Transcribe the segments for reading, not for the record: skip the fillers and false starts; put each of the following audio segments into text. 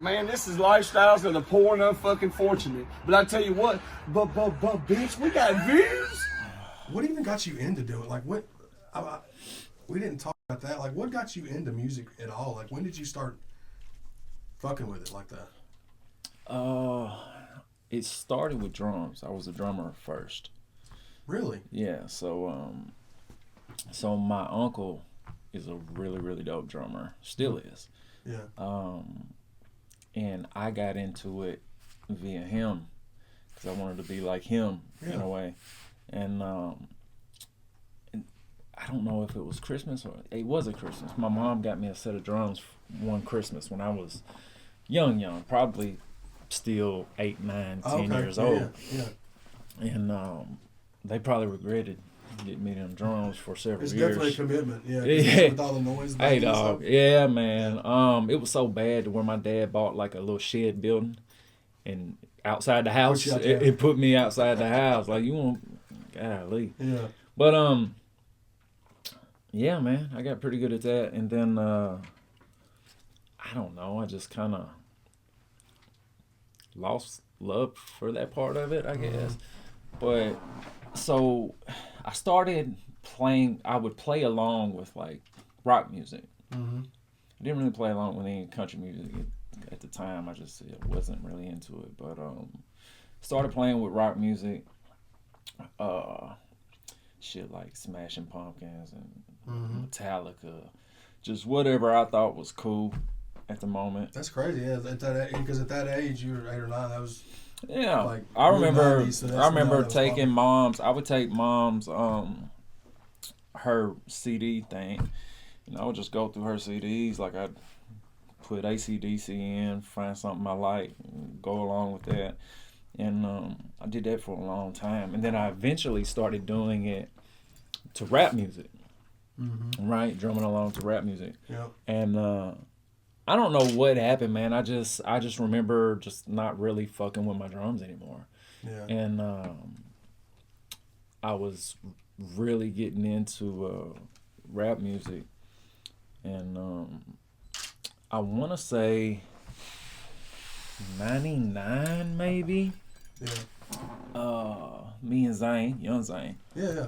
Man, this is lifestyles of the poor and unfucking fortunate. But I tell you what, but bitch, we got views. What even got you into doing? Like, what? We didn't talk about that. Like, what got you into music at all? Like, when did you start fucking with it like that? It started with drums. I was a drummer first. Really? Yeah. So my uncle is a really, really dope drummer. Still is. Yeah. And I got into it via him because I wanted to be like him in a way. And I don't know if it was Christmas or it wasn't Christmas. My mom got me a set of drums one Christmas when I was young, probably still 8, 9, 10 years old. Yeah. And they probably regretted getting me them drums for several years. It's definitely a commitment, yeah. With all the noise. Hey, dog. Yeah, man. It was so bad to where my dad bought like a little shed building and outside the house. It put me outside the house. Like, you want, golly. Yeah. But, yeah, man, I got pretty good at that. And then, I don't know, I just kind of lost love for that part of it, I guess. But, so I started playing, I would play along with like rock music. Mm-hmm. I didn't really play along with any country music at the time. I just wasn't really into it. But started playing with rock music, shit like Smashing Pumpkins and Metallica, just whatever I thought was cool at the moment. That's crazy, yeah. Because at that age, you were 8 or 9. That was. Yeah, like I remember. 90s, so I remember taking popular. mom's. I would take mom's her CD thing. You know, I would just go through her CDs. Like I'd put AC/DC in, find something I like, and go along with that. And I did that for a long time. And then I eventually started doing it to rap music. Mm-hmm. Right, drumming along to rap music. Yeah. And I don't know what happened, man. I just remember just not really fucking with my drums anymore. Yeah. And I was really getting into rap music, and I want to say 99 maybe. Yeah. Me and Zane, young Zane. Yeah.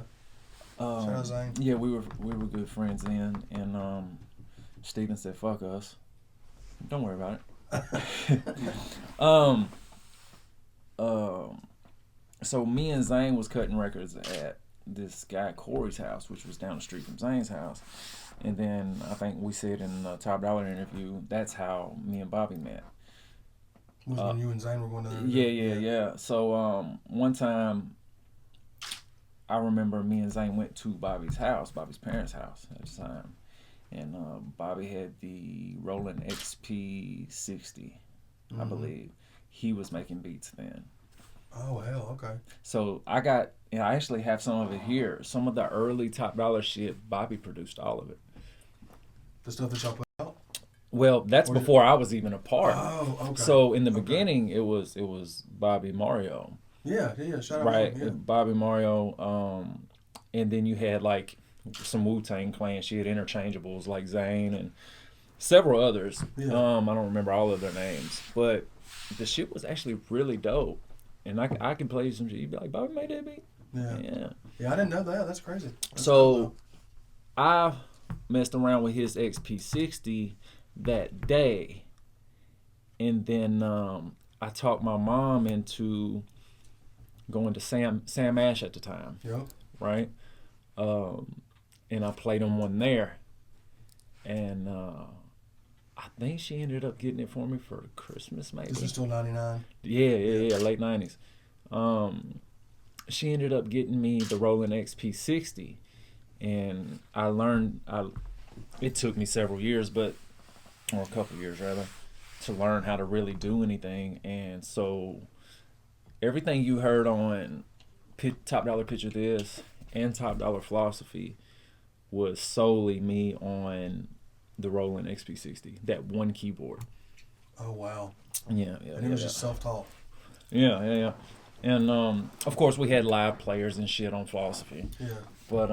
Shout out Zane. Yeah, we were good friends then, and Steven said, "Fuck us. Don't worry about it." So me and Zane was cutting records at this guy Corey's house, which was down the street from Zane's house. And then I think we said in the TopDollar interview, that's how me and Bobby met. Was when you and Zane were going to Yeah. So one time, I remember me and Zane went to Bobby's parents' house at the time. And Bobby had the Roland XP60, I believe. He was making beats then. Oh, hell, okay. So I actually have some of it here. Some of the early TopDollar shit, Bobby produced all of it. The stuff that y'all put out? Well, that's before I was even a part. Oh, okay. So in the beginning, it was Bobby Mario. Yeah. Shout out right, to him, yeah. Bobby Mario. And then you had like some Wu-Tang Clan shit, interchangeables like Zane and several others. Yeah. I don't remember all of their names, but the shit was actually really dope. And I can play some shit. You'd be like, Bobby made that beat? Yeah, I didn't know that. That's crazy. So I messed around with his XP60 that day, and then I talked my mom into going to Sam Ash at the time. Yep. Right? And I played him one there, and I think she ended up getting it for me for Christmas, maybe. This is still 99. Yeah, late 90s. She ended up getting me the Roland XP60, and I learned. It took me several years, or a couple years rather, to learn how to really do anything. And so everything you heard on TopDollar Picture This and TopDollar Philosophy was solely me on the Roland XP60, that one keyboard. Oh, wow. Yeah. And it was just self-taught. Yeah. And of course we had live players and shit on Philosophy. Yeah. But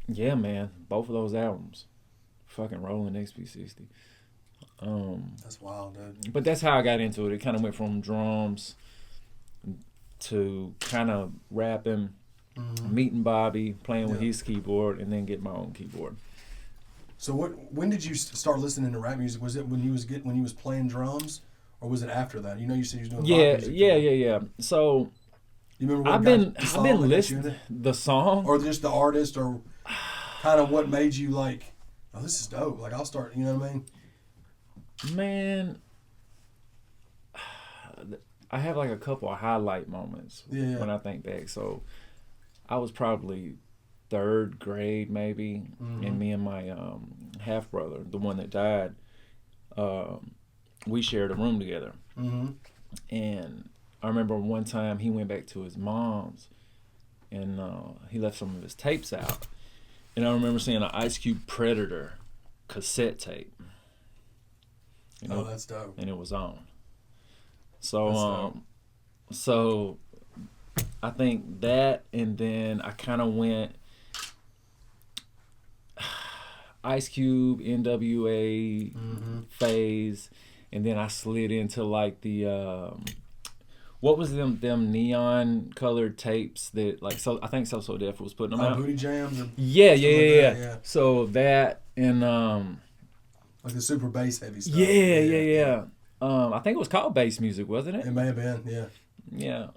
yeah, man, both of those albums, fucking Roland XP60. That's wild, dude. But that's how I got into it. It kind of went from drums to kind of rapping, meeting Bobby, playing with his keyboard, and then get my own keyboard. So when did you start listening to rap music? Was it when you was playing drums, or was it after that? You know, you said you was doing rock music. Yeah. So you remember what I've been listening the song, or just the artist, or kind of what made you like, oh, this is dope. Like I'll start. You know what I mean? Man, I have like a couple of highlight moments when I think back. So I was probably 3rd grade maybe, and me and my half brother, the one that died, we shared a room together. And I remember one time he went back to his mom's, and he left some of his tapes out. And I remember seeing an Ice Cube Predator cassette tape. You know, that's dope. And it was on. So so I think that, and then I kind of went Ice Cube, NWA phase, and then I slid into like the what was them neon colored tapes that like, so I think So Def was putting them out. Booty Jams. Yeah. So that, and like the super bass heavy stuff. Yeah. I think it was called bass music, wasn't it? It may have been, yeah. Yeah.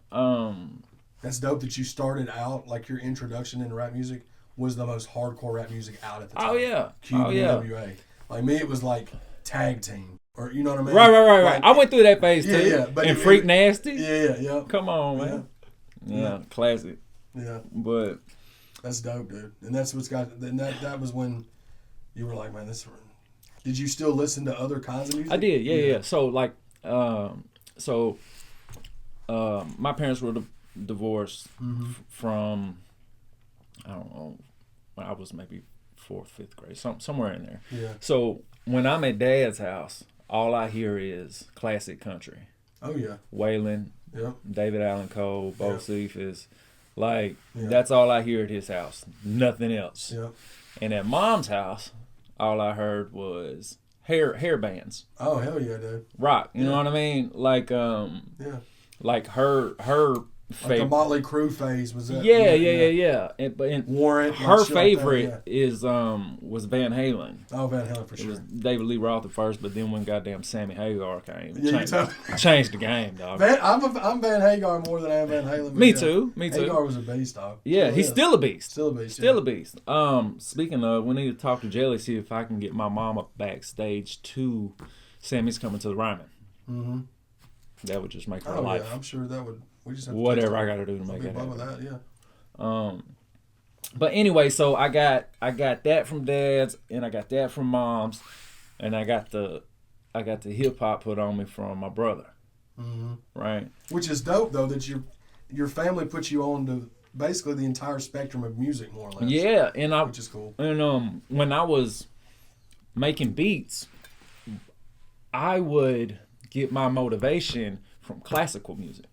That's dope that you started out, like your introduction into rap music was the most hardcore rap music out at the time. Oh yeah. Cube, NWA. Like me, it was like Tag Team. Or you know what I mean? Right. Like, I went through that phase too. Yeah. But and Freak Nasty. Yeah. Come on, man. Yeah. Classic. Yeah. But that's dope, dude. And that's what's got. And that was when you were like, man, this. Did you still listen to other kinds of music? I did. Yeah. So like, my parents were divorced from, I don't know, when I was maybe 4th, 5th grade, somewhere in there. Yeah. So when I'm at Dad's house, all I hear is classic country. Oh yeah. Waylon, Yep. David Allen Cole, Bo Cephas. Like, Yeah. that's all I hear at his house. Nothing else. Yep. And at Mom's house, all I heard was hair bands. Oh hell yeah, dude. Rock. You know what I mean? Like like her Like the Motley Crue phase was that? Yeah. And Warrant. her like favorite like is was Van Halen. Oh, Van Halen for It sure. was David Lee Roth at first, but then when goddamn Sammy Hagar came, Yeah, changed the game, dog. I'm Van Hagar more than I am Van Halen. Me too. Hagar was a beast, dog. Yeah, he's still a beast. Still a beast. Still a beast. Speaking of, we need to talk to Jelly, see if I can get my mama backstage to Sammy's Coming to the Ryman. Mm-hmm. That would just make her Oh life. yeah, I'm sure that would. We just have to Whatever I got to do to make it happen. happen. That, yeah. But anyway, so I got that from Dad's, and I got that from Mom's, and I got the hip hop put on me from my brother. Mm-hmm. Right. Which is dope though, that your family puts you on to basically the entire spectrum of music, more or less. Yeah, which is cool. And when I was making beats, I would get my motivation from classical music.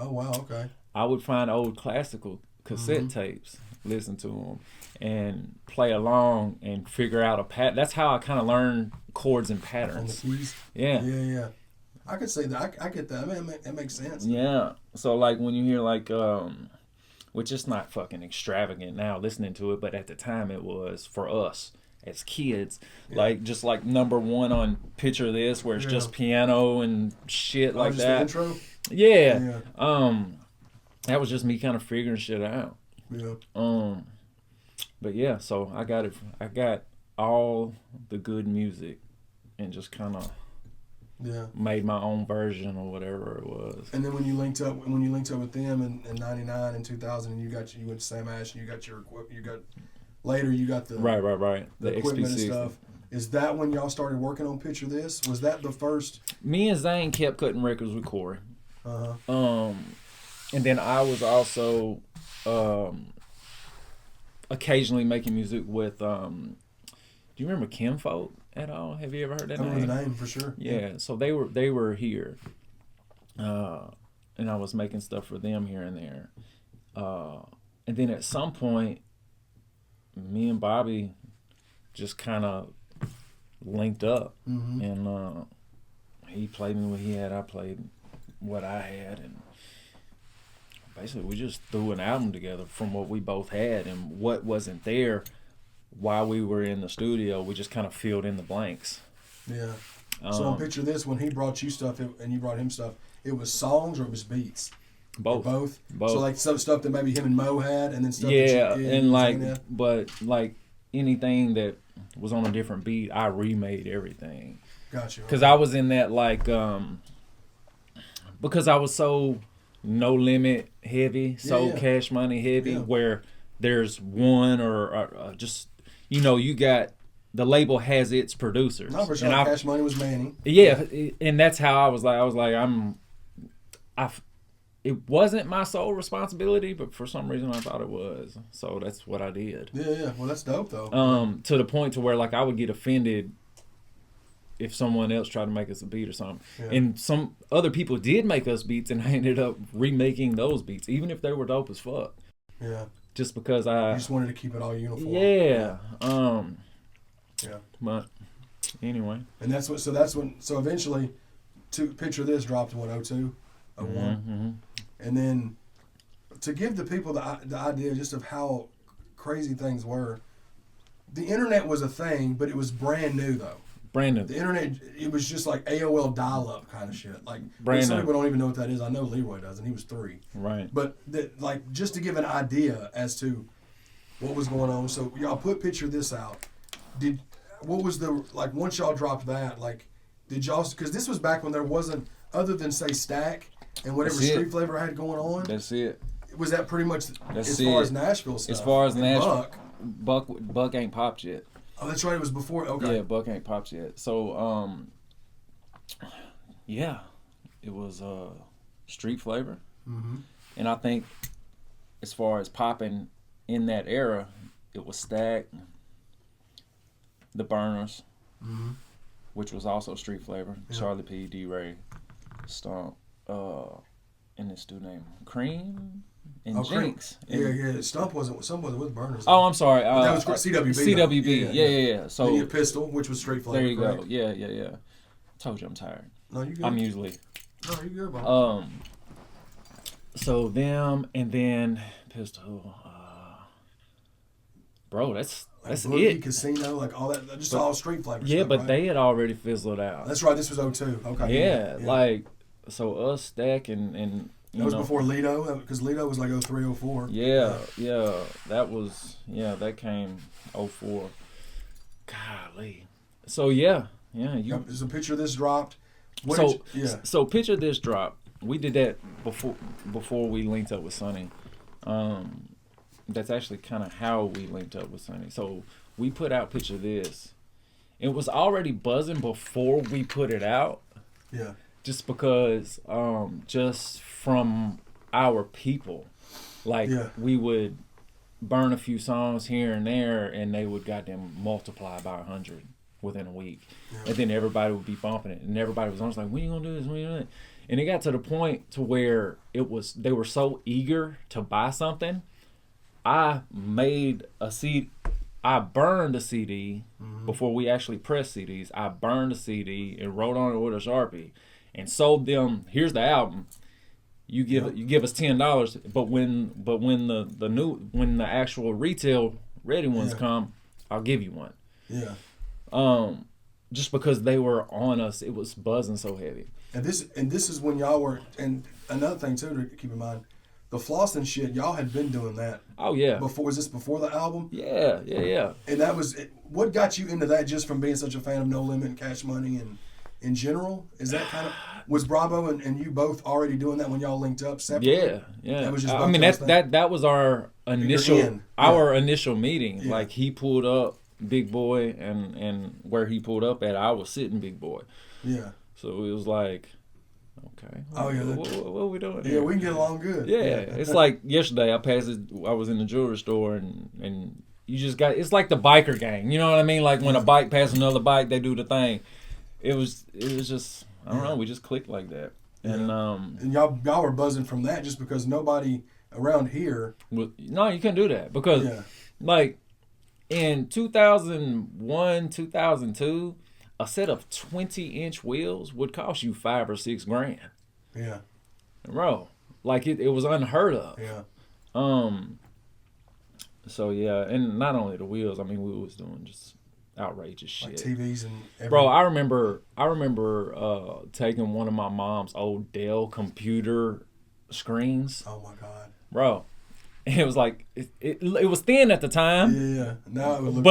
Oh wow, okay. I would find old classical cassette tapes, listen to them, and play along and figure out a pattern. That's how I kind of learned chords and patterns. On the keys. Yeah. I could say that. I get that. I mean, it makes sense. Yeah. So like when you hear like, which is not fucking extravagant now listening to it, but at the time it was for us as kids, like just like number 1 on Picture This, where it's just piano and shit like just that. The intro? Yeah. That was just me kind of figuring shit out. Yeah. But yeah, so I got all the good music and just kind of made my own version or whatever it was. And then when you linked up with them in '99 and 2000, and you went to Sam Ash and you got the right the the equipment and XP60 stuff. Is that when y'all started working on Picture This? Was that the first? Me and Zane kept cutting records with Corey. Uh-huh. And then I was also occasionally making music with do you remember Kinfolk at all? Have you ever heard that name? I remember the name for sure. Yeah, so they were here. And I was making stuff for them here and there. And then at some point me and Bobby just kind of linked up, and he played me what he had, I played what I had, and basically we just threw an album together from what we both had, and what wasn't there while we were in the studio, we just kind of filled in the blanks. Yeah. So on Picture This, when he brought you stuff and you brought him stuff, it was songs or it was beats? Both. Or both? Both. So like some stuff that maybe him and Mo had, and then stuff yeah, that you and like, but like anything that was on a different beat, I remade everything. Gotcha. Because I was in that like, because I was so No Limit heavy, so Cash Money heavy, where there's one or just, you know, you got, the label has its producers. No, for sure. And Cash Money was Manny. Yeah, and that's how I was like, it wasn't my sole responsibility, but for some reason I thought it was. So that's what I did. Yeah. Well, that's dope though. To the point to where like I would get offended if someone else tried to make us a beat or something. Yeah. And some other people did make us beats, and I ended up remaking those beats, even if they were dope as fuck. Yeah. Just because you just wanted to keep it all uniform. Yeah. Yeah. But anyway. And so eventually, Picture This dropped in 02, 01. And then to give the people the idea just of how crazy things were, the internet was a thing, but it was brand new though. Brand new. The internet, it was just like AOL dial-up kind of shit. Like brand some new. people don't even know what that is. I know Leroy does, and he was 3. Right. But like just to give an idea as to what was going on. So y'all put Picture This out. What was the, like, once y'all dropped that, like, did y'all, because this was back when there wasn't, other than say Stack and whatever Street Flavor had going on. That's it. Was that pretty much That's as it. far as Nashville stuff? As far as Nashville, Buck ain't popped yet. Oh, that's right. It was before. Okay. Yeah, Buck ain't popped yet. So, yeah, it was Street Flavor, and I think as far as popping in that era, it was Stack, The Burners, which was also Street Flavor, Charlie P, D-Ray, Stomp, and this dude named Cream. And Jinx. Yeah. Stump wasn't with Burners. Oh, I'm sorry. That was CWB. CWB. Yeah. So then you had Pistol, which was Street Flavor. There you correct? go. Yeah. Told you I'm tired. No, you good. I'm usually. No, you good, bro. So them and then Pistol. Bro, that's Boogie, it. Casino, like all that, just all Street Flavor. Yeah, stuff, but right? they had already fizzled out. That's right. This was 02. Okay. Yeah, like so us Stack and. That was before Lido, because Lido was like 03, 04. Yeah, that came 04. Golly. So yeah. So Picture This dropped. So Picture This dropped. We did that before we linked up with Sonny. That's actually kind of how we linked up with Sonny. So we put out Picture This. It was already buzzing before we put it out. Yeah. Just because, just from our people, like we would burn a few songs here and there, and they would goddamn multiply by 100 within a week, and then everybody would be bumping it, and everybody was almost like, "When you gonna do this? When you gonna do that?" And it got to the point to where they were so eager to buy something. I made a CD. I burned a CD before we actually pressed CDs. I burned a CD and wrote on it with a Sharpie. And sold them. Here's the album. You give us $10, but when the actual retail ready ones come, I'll give you one. Yeah. Just because they were on us, it was buzzing so heavy. And this is when y'all were. And another thing too to keep in mind, the flossing shit, y'all had been doing that. Oh yeah. Was this before the album? Yeah. And that was what got you into that, just from being such a fan of No Limit and Cash Money and. In general, is that kind of, was Bravo and you both already doing that when y'all linked up separately? Yeah. That was just I mean that was our initial meeting. Yeah. Like he pulled up Big Boy, and where he pulled up at, I was sitting Big Boy. Yeah. So it was like, okay. Oh yeah. What are we doing here? Yeah, we can get along good. Yeah. It's like yesterday I was in the jewelry store and you just got, it's like the biker gang. You know what I mean? Like when a bike passes another bike, they do the thing. It was just, I don't know, we just clicked like that. And and y'all were buzzing from that just because nobody around here. No, you can't do that because like in 2001, 2002, a set of 20-inch wheels would cost you $5 or $6 grand. Yeah. Bro, like it was unheard of. Yeah. So yeah, and not only the wheels. I mean, we was doing just outrageous shit. Like TVs and everything. Bro, I remember taking one of my mom's old Dell computer screens. Oh my God. Bro, it was like it was thin at the time. Yeah. Now it would look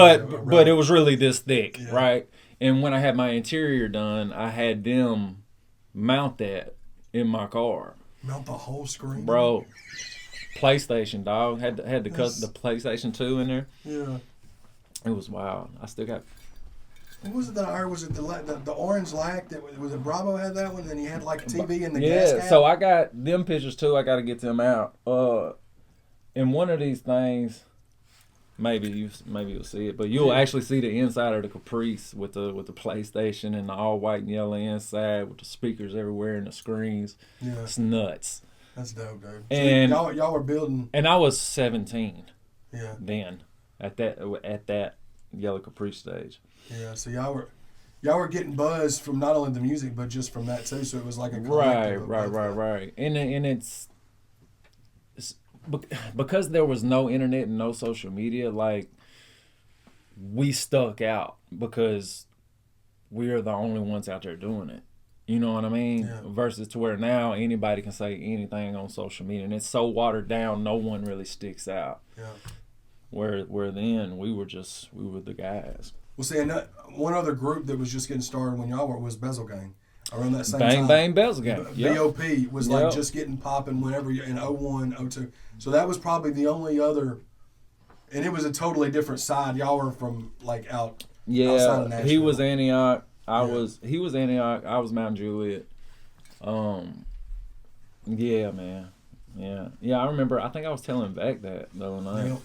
But it was really this thick, Yeah. right? And when I had my interior done, I had them mount that in my car. Mount the whole screen. Bro, PlayStation, dog. Had to cut the PlayStation 2 in there. Yeah. It was wild. I still got. What was it that I heard? Was it the orange lac that was it Bravo had that one? And then he had like a TV in the gas cap? So I got them pictures too. I got to get them out. In one of these things, maybe you'll see it, but you'll actually see the inside of the Caprice with the PlayStation and the all white and yellow inside with the speakers everywhere and the screens. Yeah. It's nuts. That's dope, dude. And so y'all were building. And I was 17. Yeah. Then at that yellow Caprice stage. Yeah. So y'all were getting buzz from not only the music but just from that too. So it was like a Right. collective. And it's because there was no internet and no social media, like we stuck out because we're the only ones out there doing it. You know what I mean? Yeah. Versus to where now anybody can say anything on social media, and it's so watered down, no one really sticks out. Yeah. Where then we were the guys. Well, see, and one other group that was just getting started when y'all were was Bezel Gang. Around that same Bang time. Bang Bezel Gang. Yep. BOP was like just getting popping whenever in 01, 02. So that was probably the only other, and it was a totally different side. Y'all were from like outside of Nashville. He was Antioch. He was Antioch. I was Mount Juliet. Yeah, man. Yeah. I remember. I think I was telling Beck that the other night. Yep.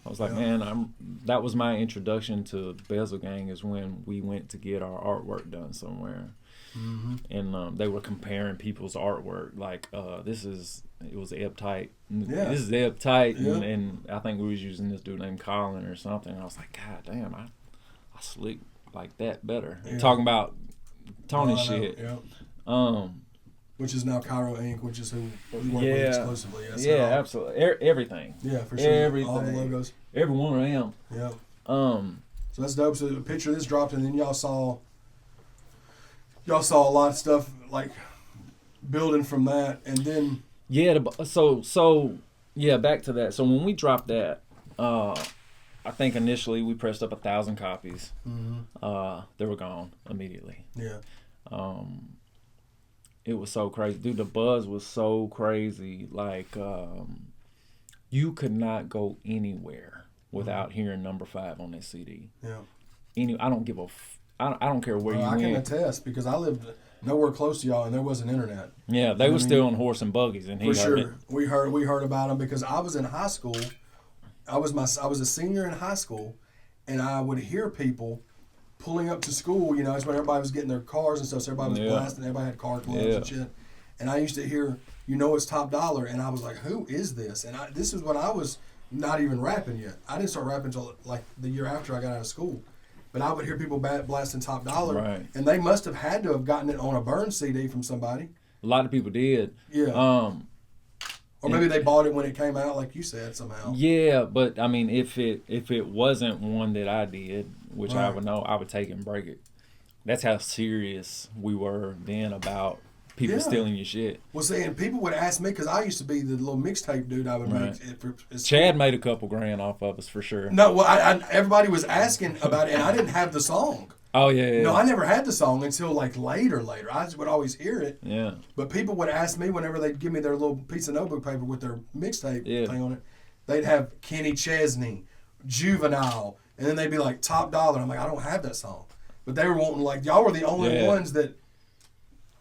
I was like, man, that was my introduction to Bezel Gang is when we went to get our artwork done somewhere. Mm-hmm. And they were comparing people's artwork. Like, it was Ebb Tight. Yeah. This is Ebb Tight. Yeah. And I think we was using this dude named Colin or something. I was like, God damn, I slick like that better. Yeah. Talking about Tony shit. Yeah. Which is now Cairo Inc., which is who we work with exclusively. Yeah, absolutely. Everything. Yeah, for sure. Everything. All the logos. Every one of them. Yeah. So that's dope. So a picture of this dropped, and then y'all saw a lot of stuff like building from that, and then back to that. So when we dropped that, I think initially we pressed up 1,000 copies. Mm-hmm. They were gone immediately. Yeah. It was so crazy, dude. The buzz was so crazy. Like, you could not go anywhere without hearing Number 5 on that CD. Yeah. I don't give a. I don't care where you went. I can attest because I lived nowhere close to y'all, and there wasn't internet. Yeah, they were still on horse and buggies, and for sure. We heard about them because I was in high school. I was a senior in high school, and I would hear people pulling up to school. You know, it's when everybody was getting their cars and stuff. So everybody was blasting. Everybody had car clubs and shit. And I used to hear, it's Top Dollar, and I was like, who is this? And this is when I was not even rapping yet. I didn't start rapping until like the year after I got out of school. But I would hear people blasting Top Dollar, right. And they must have had to have gotten it on a burn CD from somebody. A lot of people did. Yeah. Or maybe they bought it when it came out, like you said, somehow. Yeah, but I mean, if it wasn't one that I did, which right. I would know, I would take it and break it. That's how serious we were then about people stealing your shit. Well, see, and people would ask me, because I used to be the little mixtape dude I would make. Chad made a couple grand off of us for sure. No, well, everybody was asking about it, and I didn't have the song. Oh, yeah. No, I never had the song until like later. I just would always hear it. Yeah. But people would ask me whenever they'd give me their little piece of notebook paper with their mixtape thing on it. They'd have Kenny Chesney, Juvenile, and then they'd be like Top Dollar. I'm like, I don't have that song. But they were wanting, like, y'all were the only ones that,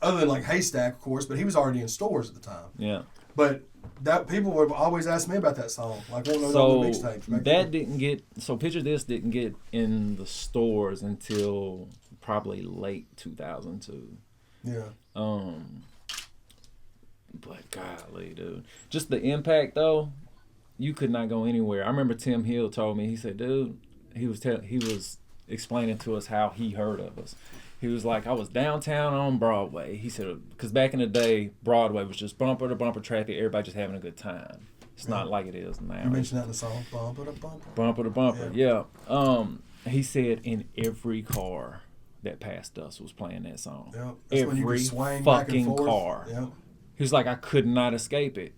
other than like Haystack, of course, but he was already in stores at the time. Yeah. But that people would always ask me about that song, like one of those other mixtapes. Picture This didn't get in the stores until probably late 2002. Yeah. But golly, dude, just the impact though, you could not go anywhere. I remember Tim Hill told me, he said, dude, he was explaining to us how he heard of us. He was like, I was downtown on Broadway. He said, because back in the day, Broadway was just bumper to bumper traffic. Everybody just having a good time. It's not like it is now. You mentioned that in the song, bumper to bumper. Bumper to bumper, yeah. He said in every car that passed us was playing that song. Yeah. That's when you Every could swing fucking back and forth. car. Yeah. He was like, I could not escape it.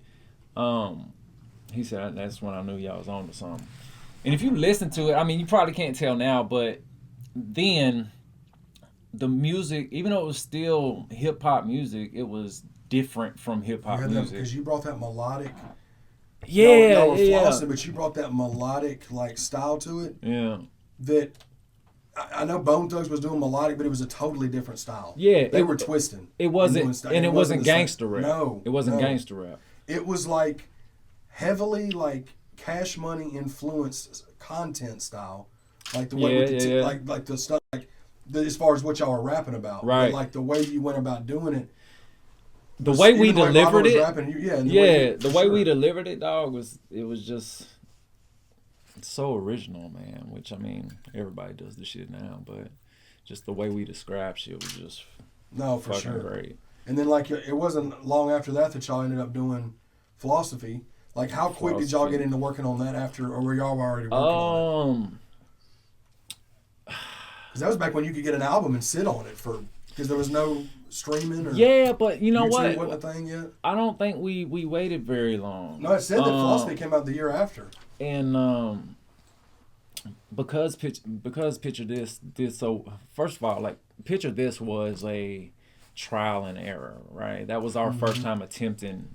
He said, that's when I knew y'all was on to something. And if you listen to it, I mean, you probably can't tell now, but then the music, even though it was still hip hop music, it was different from hip hop music. Because you brought that melodic. Yeah, y'all were flossing, but you brought that melodic like style to it. Yeah. That I know Bone Thugs was doing melodic, but it was a totally different style. Yeah, they were twisting. It wasn't, and it wasn't gangster rap. No, it wasn't gangster rap. It was like heavily like Cash Money influenced content style, like the way with the like the stuff like as far as what y'all were rapping about, right? But like the way you went about doing it. The way we delivered it, the way we delivered it, dog, was just so original, man. Which I mean, everybody does this shit now, but just the way we describe shit was just for sure great. And then like it wasn't long after that y'all ended up doing Philosophy. Like how quick did y'all get into working on that after, or were y'all already working on it? Because that was back when you could get an album and sit on it because there was no streaming or but you know YouTube what? Wasn't a thing yet. I don't think we waited very long. No, it said that Philosophy came out the year after. And because Picture This did so. First of all, like Picture This was a trial and error, right? That was our first time attempting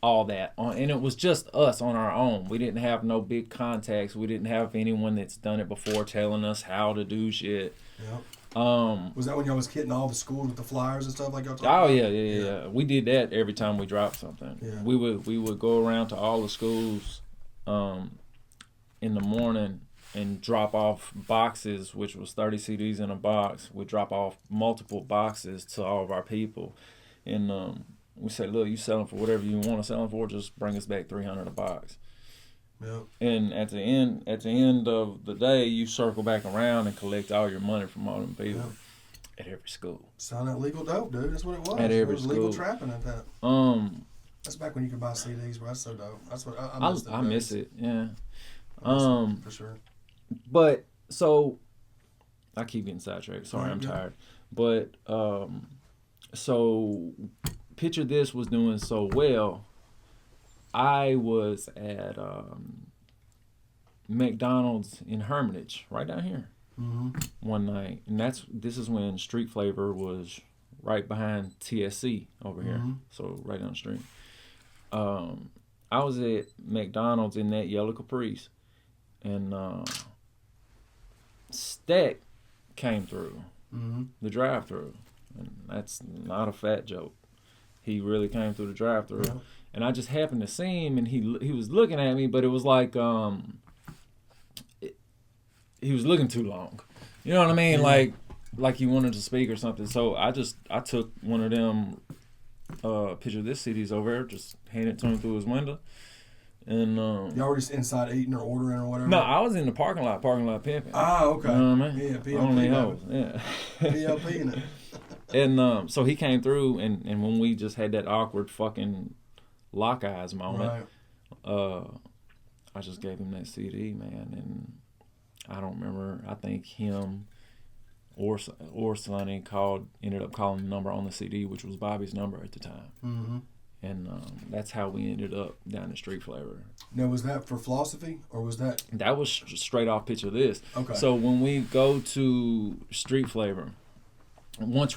all that and it was just us on our own. We didn't have no big contacts. We didn't have anyone that's done it before telling us how to do shit. Yep. Was that when y'all was hitting all the schools with the flyers and stuff like y'all talking about? Yeah. We did that every time we dropped something. Yeah. We would go around to all the schools in the morning and drop off boxes, which was 30 CDs in a box. We'd drop off multiple boxes to all of our people. And we said, look, you sell them for whatever you want to sell them for, just bring us back $300 a box. Yep. And at the end of the day, you circle back around and collect all your money from all them people at every school. Sound that legal dope, dude. That's what it was. At every it was school. Legal trapping at that. That's back when you could buy CDs, bro. That's so dope. That's what I miss it. Yeah. For sure. But so I keep getting sidetracked. Sorry, I'm tired. But so Picture This was doing so well. I was at McDonald's in Hermitage, right down here, one night, and this is when Street Flavor was right behind TSC over here, so right down the street. I was at McDonald's in that yellow Caprice, and Stack came through the drive-through, and that's not a fat joke. He really came through the drive-through. Yeah. And I just happened to see him, and he was looking at me, but it was like he was looking too long. You know what I mean? Like he wanted to speak or something. So I took one of them Picture This CDs over there, just handed it to him through his window. And y'all were just inside eating or ordering or whatever? No, I was in the parking lot pimping. Ah, okay. You know what I mean? Yeah, PLP. Only hoes. Yeah. PLP in it. And so he came through, and when we just had that awkward fucking lock eyes moment, I just gave him that CD, man, and I don't remember. I think him or Sonny ended up calling the number on the CD, which was Bobby's number at the time, and that's how we ended up down the Street Flavor. Now, was that for Philosophy, or was that? That was straight off Picture This. Okay. So when we go to Street Flavor, once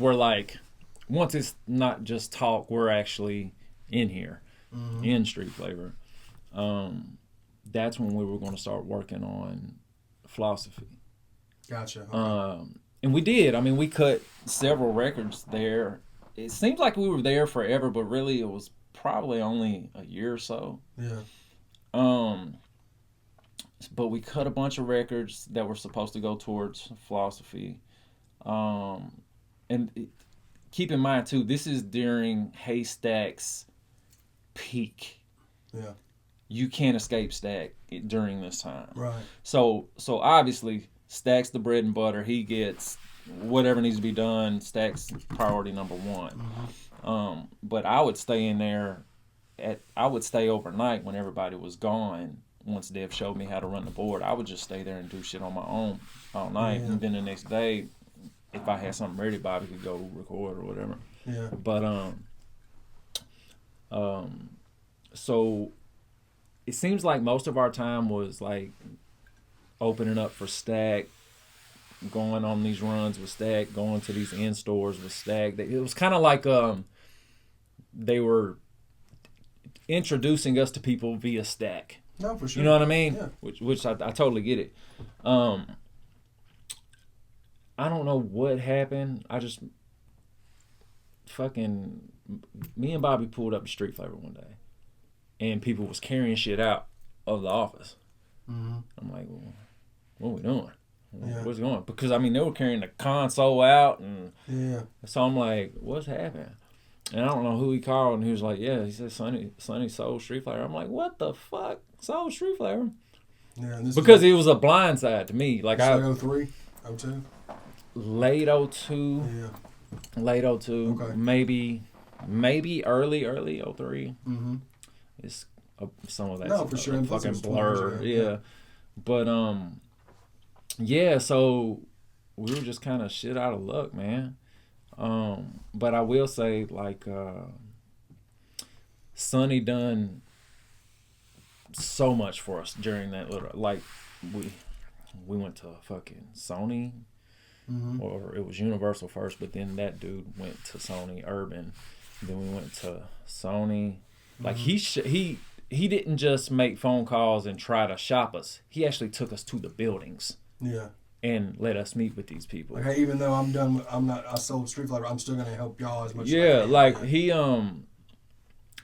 it's not just talk, we're actually in here, in Street Flavor. That's when we were going to start working on Philosophy. Gotcha. Okay. And we did. I mean, we cut several records there. It seems like we were there forever, but really it was probably only a year or so. Yeah. But we cut a bunch of records that were supposed to go towards Philosophy. And keep in mind, too, this is during Haystack's peak. Yeah. You can't escape Stack during this time. Right. So obviously, Stack's the bread and butter. He gets whatever needs to be done, Stack's priority number one. But I would stay in there. I would stay overnight when everybody was gone. Once Dev showed me how to run the board, I would just stay there and do shit on my own all night. And then the next day, if I had something ready, Bobby could go record or whatever. Yeah. But so it seems like most of our time was like opening up for Stack, going on these runs with Stack, going to these in stores with Stack. It was kind of like they were introducing us to people via Stack. No, for sure. You know what I mean? Yeah. Which I totally get it. I don't know what happened. I just me and Bobby pulled up to Street Flavor one day, and people was carrying shit out of the office. I'm like, well, what are we doing? What's going on? Because I mean, they were carrying the console out, and so I'm like, what's happening? And I don't know who he called, and he was like, yeah, he said Sonny sold Street Flavor. I'm like, what the fuck? Sold Street Flavor? Yeah, and this because it was a blindside to me. Like I 03, 02? Late 02. Yeah. Late 02. Okay. Maybe early 03. It's some of that. No, for sure. Fucking blur. Yeah. But yeah. So we were just kind of shit out of luck, man. But I will say, like, Sonny done so much for us during that little, like, we went to fucking Sony, or it was Universal first, but then that dude went to Sony Urban, then we went to Sony. Like, he didn't just make phone calls and try to shop us. He actually took us to the buildings. Yeah. And let us meet with these people. Like, hey, even though I sold Street Flavor, I'm still gonna help y'all as much. Yeah, as I can. like he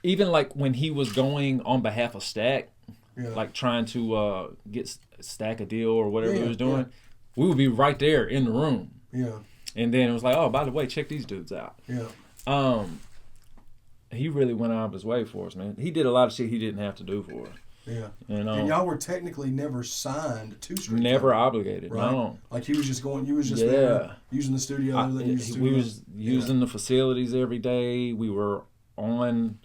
even like when he was going on behalf of Stack, like trying to get Stack a deal or whatever he was doing, we would be right there in the room. Yeah. And then it was like, oh, by the way, check these dudes out. Yeah. He really went out of his way for us, man. He did a lot of shit he didn't have to do for us. Yeah. And y'all were technically never signed to Street never Flavor, obligated, right? No. Like you was just there using the studio. We was using the facilities every day. We were on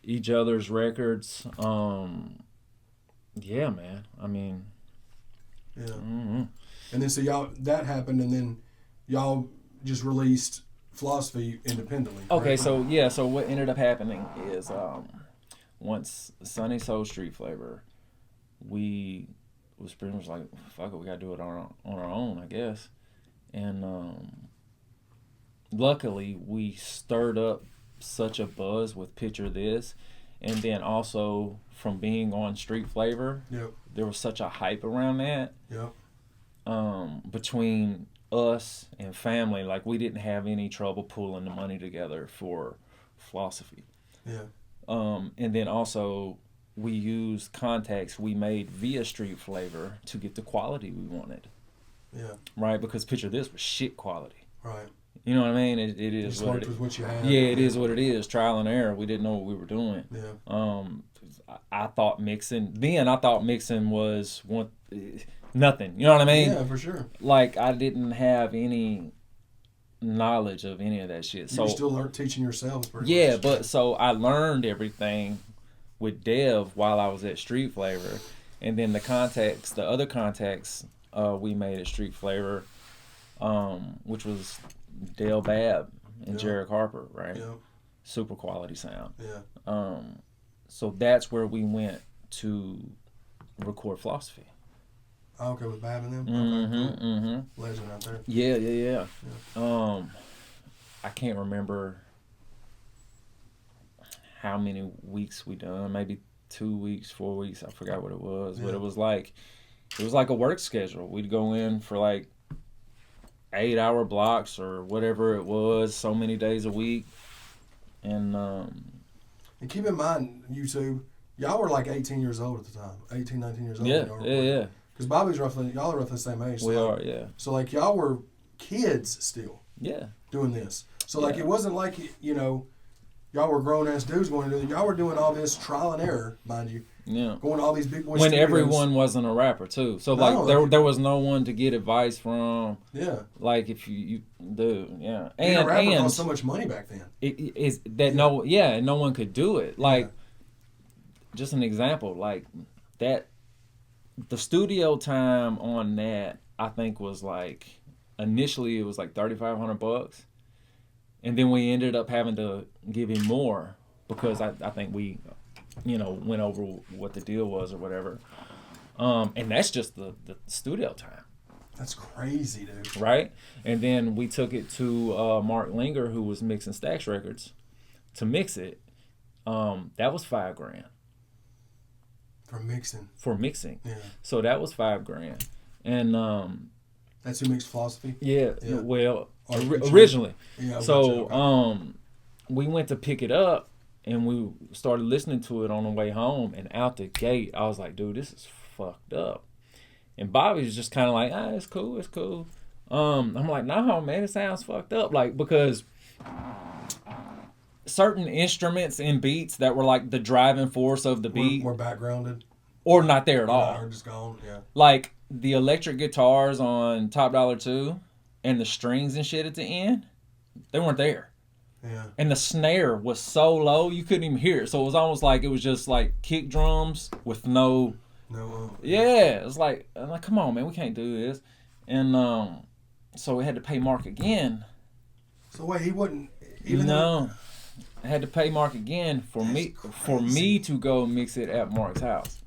each other's records. Yeah, man. I mean, yeah. And then so y'all, that happened, and then y'all just released Philosophy independently. Okay, right? so what ended up happening is once Sonny sold Street Flavor, we was pretty much like, fuck it, we gotta do it on our own, I guess. And luckily we stirred up such a buzz with Picture This, and then also from being on Street Flavor, there was such a hype around that. Between us and family, like we didn't have any trouble pulling the money together for Philosophy. And then also we used contacts we made via Street Flavor to get the quality we wanted. Right, because Picture This was shit quality. Right. You know what I mean? It is you what worked with what you had. Yeah, it is what it is. Trial and error. We didn't know what we were doing. I thought mixing was nothing. You know what I mean? Yeah, for sure. Like, I didn't have any knowledge of any of that shit. You still teaching yourselves. Yeah, but so I learned everything with Dev while I was at Street Flavor, and then the other contacts we made at Street Flavor, which was Dale Babb and Jarek Harper, right? Super quality sound. So that's where we went to record Philosophy. Oh, okay, with Babb and them? Cool. Legend out there. Yeah. I can't remember how many weeks we done. Maybe 2 weeks, 4 weeks. I forgot what it was. But it was like a work schedule. We'd go in for like 8-hour blocks or whatever it was, so many days a week. And keep in mind, you two, y'all were like 18 years old at the time. 18, 19 years old. Yeah. Because y'all are roughly the same age. So we are, yeah. So like y'all were kids still. Yeah. Doing this. So like it wasn't like, y'all were grown ass dudes going to do. Y'all were doing all this trial and error, mind you. Yeah. Going to all these big boy When studios. everyone wasn't a rapper too, so like there was no one to get advice from. Yeah. Like if you do, yeah. Being a rapper cost so much money back then. It is that no one could do it. Like just an example, like that. The studio time on that I think was like initially it was like $3,500, and then we ended up having to give him more because I think we. Went over what the deal was or whatever. And that's just the studio time. That's crazy, dude. Right? And then we took it to Mark Linger, who was mixing Stax Records, to mix it. That was $5,000. For mixing. Yeah. So that was $5,000. And that's who mixed Philosophy? Yeah. Well, originally. Yeah. So we went to pick it up. And we started listening to it on the way home, and out the gate, I was like, dude, this is fucked up. And Bobby was just kind of like, it's cool, it's cool. I'm like, no, man, it sounds fucked up. Like, because certain instruments and beats that were like the driving force of the beat. More backgrounded. Or not there at all. Or just gone, yeah. Like, the electric guitars on Top Dollar 2 and the strings and shit at the end, they weren't there. Yeah. And the snare was so low you couldn't even hear it. So it was almost like it was just like kick drums with no. Yeah, it's like I'm like, come on, man, we can't do this. And so we had to pay Mark again. So wait, he wouldn't even though I had to pay Mark again for me to go mix it at Mark's house.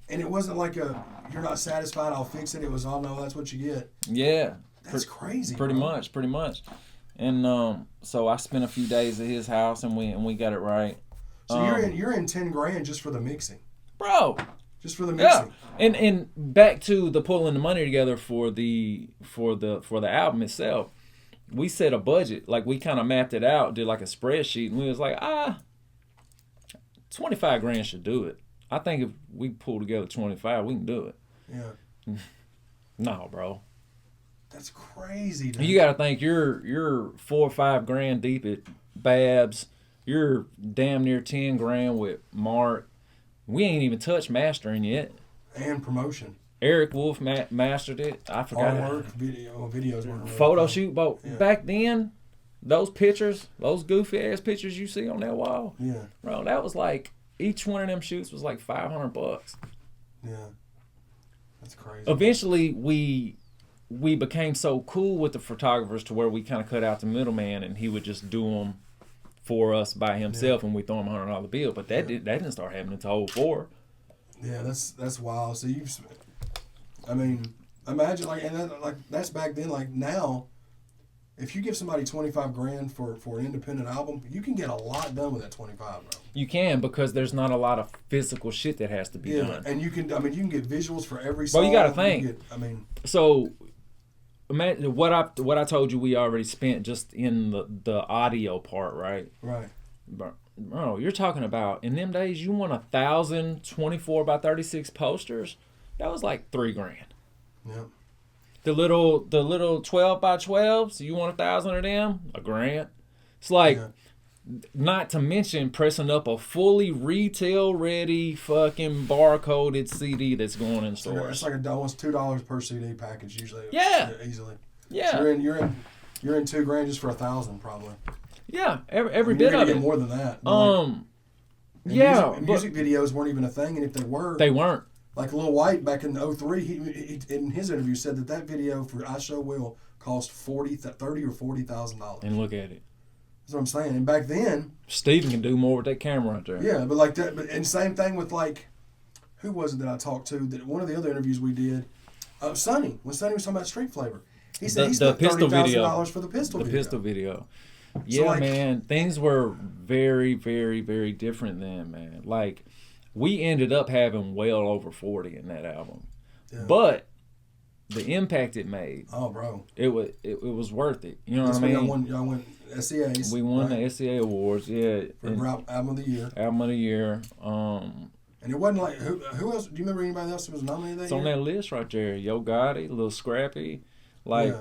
And it wasn't like you're not satisfied, I'll fix it. It was no, that's what you get. Yeah. That's crazy. Pretty much. And so I spent a few days at his house, and we got it right. So you're in $10,000 just for the mixing, bro. Just for the mixing. Yeah. And back to the pulling the money together for the album itself. We set a budget, like we kind of mapped it out, did like a spreadsheet, and we was like, $25,000 should do it. I think if we pull together 25, we can do it. Yeah. No, bro. That's crazy, dude. You got to think you're $4 or $5,000 deep at Babs. You're damn near $10,000 with Mark. We ain't even touched mastering yet. And promotion. Eric Wolf mastered it. I forgot. Artwork, videos. Really photo shoot, but back then, those pictures, those goofy ass pictures you see on that wall. Yeah. Bro, that was like each one of them shoots was like $500. Yeah. That's crazy. Eventually, we became so cool with the photographers to where we kind of cut out the middleman, and he would just do them for us by himself, and we throw him $100 bill. But that didn't start happening until 2004. Yeah, that's wild. So imagine that's back then. Like now, if you give somebody $25,000 for an independent album, you can get a lot done with that 25, bro. You can, because there's not a lot of physical shit that has to be done. And you can get visuals for every song. Well, you got to think. So. Imagine what I told you we already spent just in the audio part, right? Right. Bro, you're talking about in them days you want 1,000 24 by 36 posters. That was like $3,000. Yeah. The little 12 by 12s, you want 1,000 of them? $1,000. It's like. Yeah. Not to mention pressing up a fully retail ready fucking barcoded CD that's going in stores. It's like almost $2 per CD package usually. Yeah. Easily. Yeah. So you're in $2,000 just for 1,000 probably. Yeah, every bit of it. Get more than that. Music videos weren't even a thing, and if they weren't. Like Lil White back in 2003, he in his interview said that video for I Show Will cost $30,000 or $40,000. And look at it. That's what I'm saying. And back then, Steven can do more with that camera right there. Yeah, but like that. And same thing with like, who was it that I talked to? That one of the other interviews we did, Sonny. When Sonny was talking about Street Flavor, he said he spent $30,000 for the pistol video. The pistol video. Yeah, so man. Things were very, very, very different then, man. Like, we ended up having well over 40 in that album, but the impact it made. Oh, bro. It was worth it. You know what I mean? Y'all won SCAs. We won the SCA awards, yeah. For Album of the Year. Album of the Year. And it wasn't like, who else, do you remember anybody else that was nominated that year? It's on that list right there. Yo Gotti, Lil Scrappy. Like,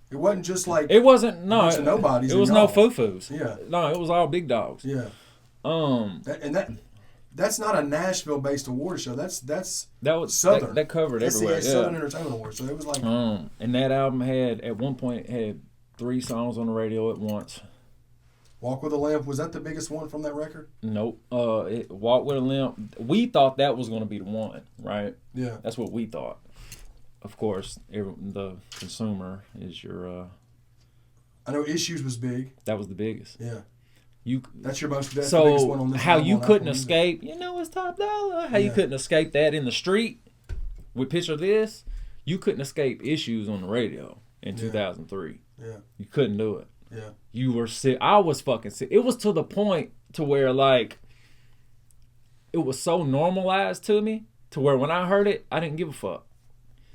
It wasn't just like It wasn't no. bunch of nobodies It was and no y'all. foo-foos. Yeah. No, it was all big dogs. Yeah. Um, That's not a Nashville-based award show. That's that was Southern. That covered everywhere. SCA Southern Entertainment Award. So it was like And that album had at one point had 3 songs on the radio at once. Walk with a Limp. Was that the biggest one from that record? Nope. Walk with a Limp. We thought that was going to be the one, right? Yeah. That's what we thought. Of course, the consumer is your. I know Issues was big. That was the biggest. Yeah. That's the So biggest one on this how album you on couldn't Apple Music. escape? It's Top Dollar. How you Yeah. couldn't escape that in the street with Picture This? You couldn't escape Issues on the radio in 2003. Yeah. You couldn't do it. Yeah. You were sick. I was fucking sick. It was to the point to where like it was so normalized to me to where when I heard it, I didn't give a fuck.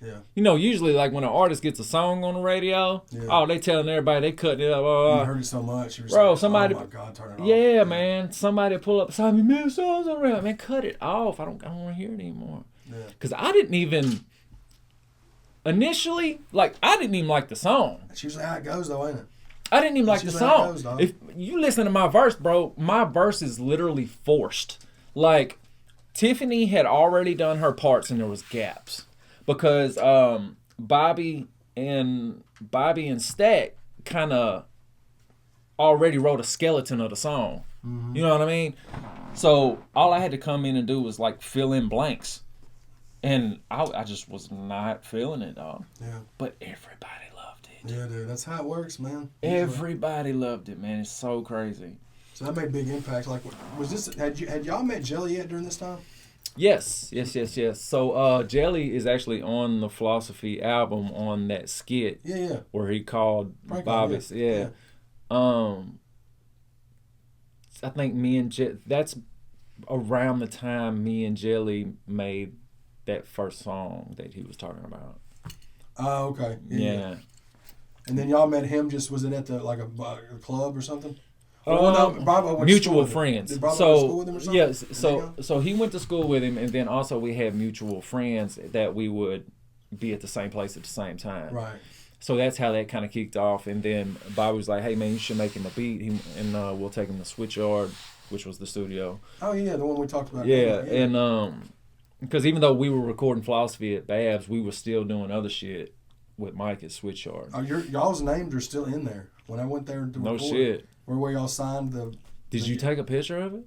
Yeah. Usually like when an artist gets a song on the radio, Yeah. they telling everybody they cutting it up. You heard it so much. You were Bro, like, somebody. oh my God, turn it off. Yeah, man. Somebody pull up beside me, man, songs on the radio. Man, cut it off. I don't want to hear it anymore. Yeah. Cause I didn't even initially I didn't even like the song. That's usually how it goes, though, ain't it? I didn't even like the usually how it song. goes, dog. If you listen to my verse, bro, my verse is literally forced. Like Tiffany had already done her parts and there was gaps because Bobby and Stack kind of already wrote a skeleton of the song. Mm-hmm. You know what I mean? So all I had to come in and do was like fill in blanks, and I just was not feeling it, dog. Yeah. But everybody loved it. Yeah, dude. That's how it works, man. Everybody loved it, man. It's so crazy. So that made a big impact. Like, was this? Had y'all met Jelly yet during this time? Yes. So Jelly is actually on the Philosophy album on that skit. Yeah. Where he called Frank Bobby's. Yeah. I think me and that's around the time me and Jelly made that first song that he was talking about. Oh, okay. Yeah. And then y'all met him. Was it at the a club or something? No, Bravo went mutual to friends. Did Bravo go to school with him or something? Yes. So he went to school with him, and then also we had mutual friends that we would be at the same place at the same time. Right. So that's how that kind of kicked off. And then Bobby was like, "Hey man, you should make him a beat, and we'll take him to Switchyard, which was the studio." Oh yeah, the one we talked about. Yeah. And because even though we were recording Philosophy at Babs, we were still doing other shit with Mike at Switchyard. Oh, y'all's names are still in there. When I went there to record, No shit. Where y'all signed the. Did you take a picture of it?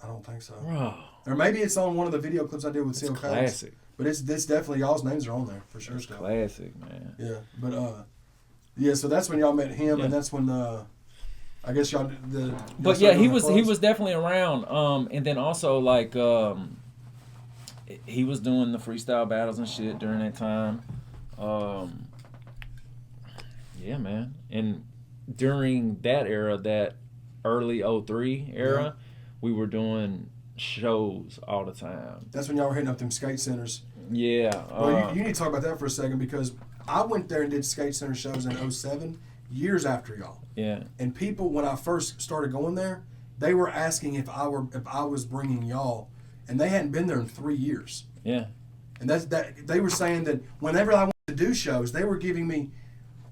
I don't think so. Bro. Or maybe it's on one of the video clips I did with It's Seal classic. But it's definitely y'all's names are on there for sure. It's classic, man. Yeah, but so that's when y'all met him, and that's when I guess y'all the. But yeah, he was definitely around. And then also like he was doing the freestyle battles and shit during that time. Yeah, man. And during that era, that early 03 era, we were doing shows all the time. That's when y'all were hitting up them skate centers. Yeah. Well, you need to talk about that for a second because I went there and did skate center shows in 07, years after y'all. Yeah. And people, when I first started going there, they were asking if I was bringing y'all, and they hadn't been there in 3 years. Yeah. And they were saying that whenever I wanted to do shows, they were giving me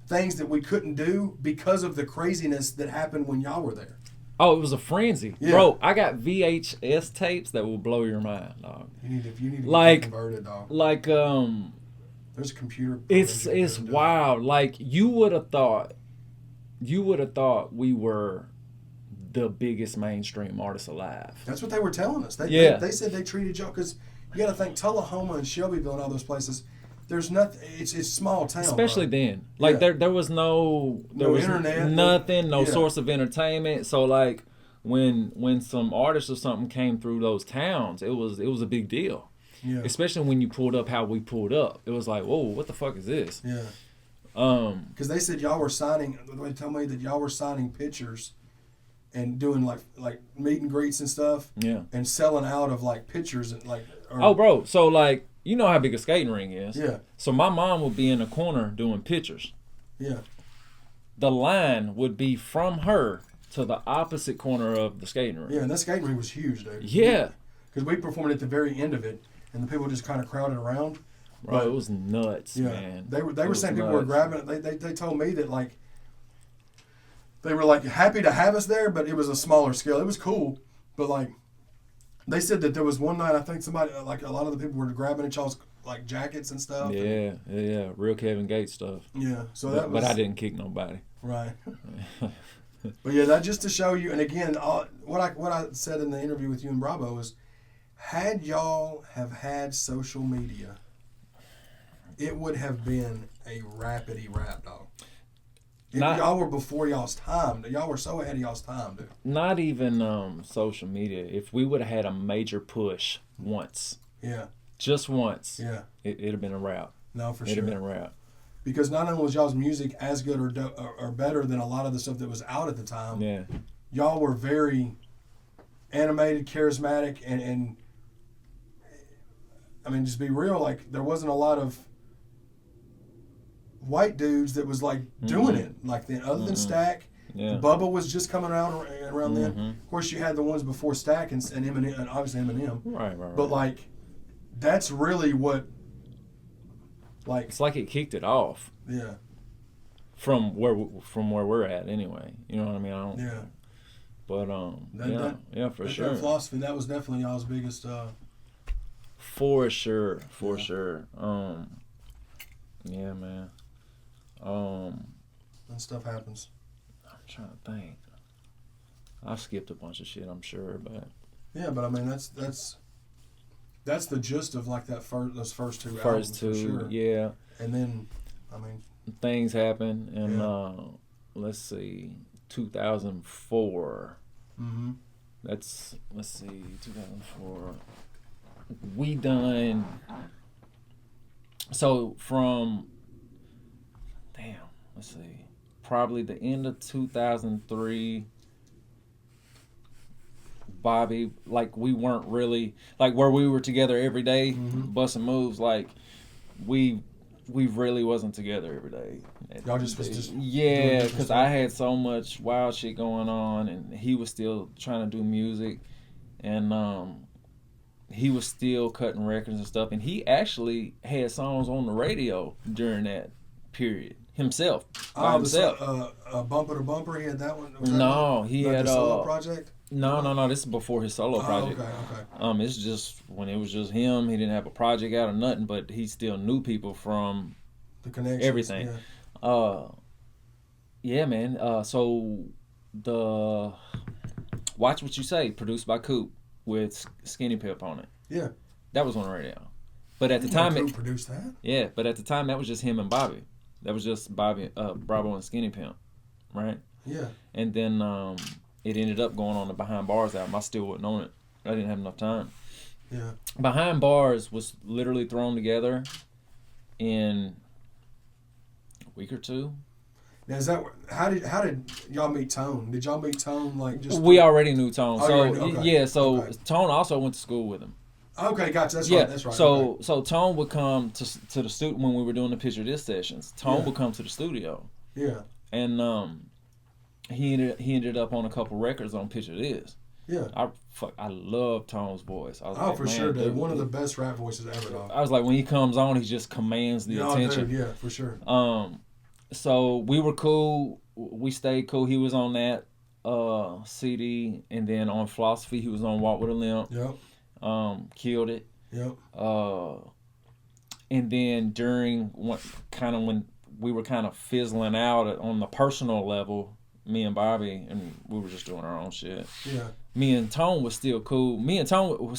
things that we couldn't do because of the craziness that happened when y'all were there. Oh, it was a frenzy. Yeah. Bro, I got VHS tapes that will blow your mind, dog. You need to Like- get converted, dog. Like, There's a computer. it's wild. Like, you would have thought we were the biggest mainstream artists alive. That's what they were telling us. Yeah. They said they treated y'all because you got to think Tullahoma and Shelbyville and all those places. There's nothing. It's small town. Especially bro. then. Like, Yeah. there was no internet, nothing, no yeah. source of entertainment. So like when some artists or something came through those towns, it was a big deal. Yeah. Especially when you pulled up how we pulled up. It was like, whoa, what the fuck is this? Yeah. Because they said y'all were signing. They told me that y'all were signing pictures, and doing like meet and greets and stuff. Yeah. And selling out of like pictures and like. Oh, bro. So like, you know how big a skating ring is. Yeah. So my mom would be in the corner doing pictures. Yeah. The line would be from her to the opposite corner of the skating ring. Yeah, and that skating ring was huge, dude. Yeah. Because we performed at the very end of it, and the people just kind of crowded around. Bro, it was nuts, Yeah, man. they were saying people were nuts. grabbing it. They told me that like they were like happy to have us there, but it was a smaller scale. It was cool, but like they said that there was one night I think somebody like a lot of the people were grabbing each other's like jackets and stuff. Yeah, real Kevin Gates stuff. Yeah, so But I didn't kick nobody. Right. But yeah, that just to show you. And again, what I said in the interview with you and Bravo is, had y'all have had social media, it would have been a rapidy rap, dog. If y'all were before y'all's time. Y'all were so ahead of y'all's time, dude. Not even social media. If we would have had a major push once, just once, it'd have been a rap. No, for sure. It'd have been a rap. Because not only was y'all's music as good or better than a lot of the stuff that was out at the time, y'all were very animated, charismatic, and I mean, just be real, like there wasn't a lot of white dudes that was like doing it like then, other than Stack. Bubba was just coming out around then. Of course, you had the ones before Stack and Eminem, and obviously Eminem. Right. But like, that's really what. Like, it's like it kicked it off. Yeah. From where we're at, anyway. You know what I mean? I don't. Yeah. But for sure. That philosophy, that was definitely y'all's biggest. For sure. Yeah, man. And stuff happens. I'm trying to think. I've skipped a bunch of shit, I'm sure, but. Yeah, but I mean that's the gist of like those first two albums. First two, for sure. yeah. And then, I mean, things happen, and let's see, 2004. Let's see, 2004. We done. So let's see, probably the end of 2003. Bobby, like we weren't really like where we were together every day, busting moves. Like we really wasn't together every day. Y'all just because I had so much wild shit going on, and he was still trying to do music, and he was still cutting records and stuff, and he actually had songs on the radio during that period himself. By himself. Bumper to Bumper, he had that one. He had the solo project. No. This is before his solo project. Okay. It's just when it was just him. He didn't have a project out or nothing, but he still knew people from the connections. Everything. Yeah, man. So the Watch What You Say, produced by Coop with Skinny Pip on it. Yeah. That was on the radio. But at the time, Coop produced that. Yeah, but at the time that was just him and Bobby. That was just Bobby, Bravo, and Skinny Pimp, right? Yeah. And then it ended up going on the Behind Bars album. I still wasn't on it. I didn't have enough time. Yeah. Behind Bars was literally thrown together in a week or two. Now, is that how did y'all meet Tone? Did y'all meet Tone like just? We already knew Tone. Okay. Tone also went to school with him. Okay, gotcha. That's right. So Tone would come to the studio when we were doing the Picture This sessions. Tone would come to the studio. Yeah. And he ended up on a couple records on Picture This. Yeah. I love Tone's voice. I was like, for sure, dude. One of the best rap voices ever, dog. I was like, when he comes on, he just commands the attention. Dude, yeah, for sure. So we were cool. We stayed cool. He was on that CD, and then on Philosophy, he was on Walk with a Limp. Yep. Killed it. Yep. And then during when we were kind of fizzling out on the personal level, me and Bobby, and we were just doing our own shit. Yeah. Me and Tone was still cool. Me and Tone,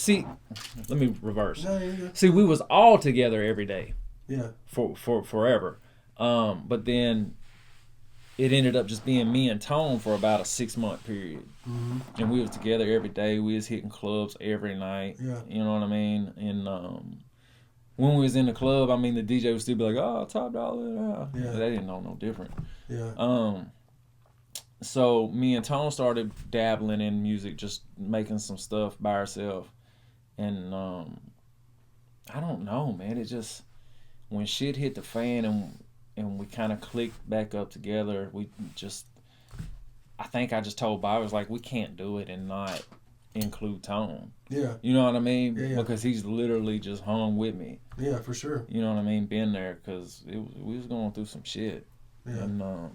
let me reverse. No, yeah. See, we was all together every day. Yeah. For forever. But then it ended up just being me and Tone for about a 6-month period. Mm-hmm. And we was together every day. We was hitting clubs every night. Yeah. You know what I mean? And when we was in the club, I mean, the DJ would still be like, "Oh, $top." Yeah. They didn't know no different. Yeah. So me and Tone started dabbling in music, just making some stuff by ourselves. And I don't know, man. It just, when shit hit the fan and we kind of clicked back up together, I think I just told Bob, I was like, we can't do it and not include Tone. Yeah. You know what I mean? Yeah. Because he's literally just hung with me. Yeah, for sure. You know what I mean? Been there because we was going through some shit. Yeah. And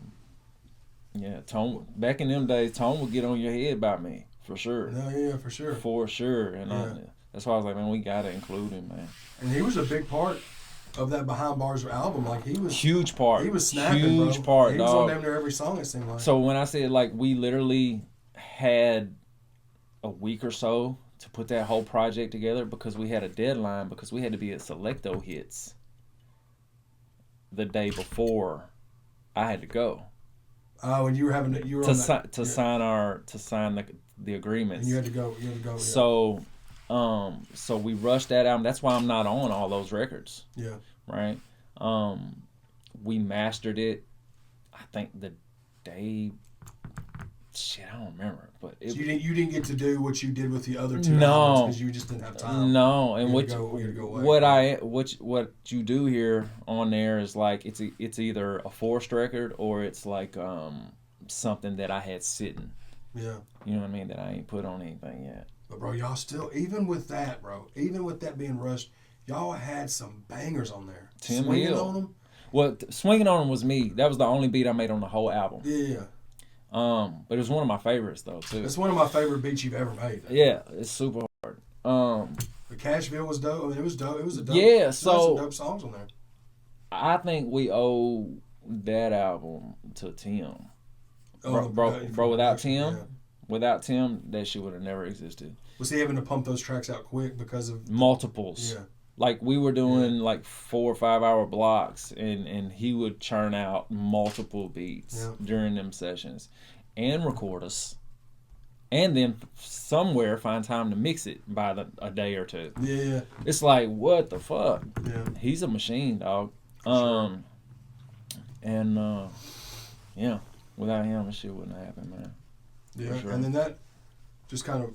yeah, Tone. Back in them days, Tone would get on your head about me for sure. No, yeah, for sure. For sure. And Yeah. that's why I was like, man, we gotta include him, man. And he was a big part of that Behind Bars album. Like he was Huge part. He was snapping, huge bro. part, He was dog. on damn near every song, it seemed like. So when I said like we literally had a week or so to put that whole project together because we had a deadline because we had to be at Selecto Hits the day before I had to go Oh, and you were having you were to on sign that, to sign the agreements. and you had to go. You had to go. So we rushed that album. That's why I'm not on all those records. Yeah. Right. We mastered it. I think the day. Shit, I don't remember, but So you didn't get to do what you did with the other two albums no, because you just didn't have time. no, and You what had to go away. what you do here on there is like it's either a forced record or it's like something that I had sitting. Yeah. You know what I mean? That I ain't put on anything yet. But bro, y'all still even with that, bro, even with that being rushed, y'all had some bangers on there. Tim Swinging Hill. on them. Well, Swinging on 'Em was me. That was the only beat I made on the whole album. Yeah. But it was one of my favorites though too. It's one of my favorite beats you've ever made. Yeah, it's super hard. The Cashville was dope. I mean, it was dope. It was a dope. Yeah, there's some so dope songs on there. I think we owe that album to Tim. Bro, without Tim, that shit would have never existed. Was he having to pump those tracks out quick because of Multiples. Yeah. Like we were doing like 4 or 5 hour blocks, and he would churn out multiple beats during them sessions, and record us, and then somewhere find time to mix it by a day or two. Yeah. It's like what the fuck? Yeah. He's a machine, dog. Sure. And yeah, without him, this shit wouldn't have happened, man. Yeah. Sure. And then that just kind of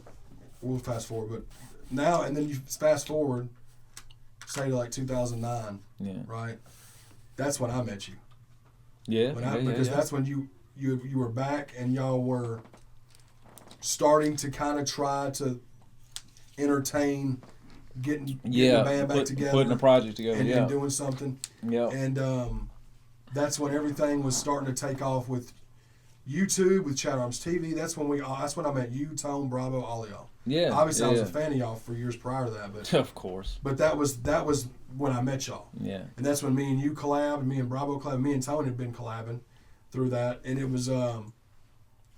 we'll fast forward, but now and then you fast forward. Say to like 2009, right? That's when I met you. Yeah, Because that's when you were back and y'all were starting to kind of try to entertain getting the band back together, putting a project together, and doing something. Yeah, and that's when everything was starting to take off with YouTube, with ChadArmesTV. That's when I met you, Tone, Bravo, all of y'all. Yeah, obviously I was a fan of y'all for years prior to that, but of course. But that was when I met y'all. Yeah, and that's when me and you collabed, me and Bravo collabed, me and Tony had been collabing through that, and it was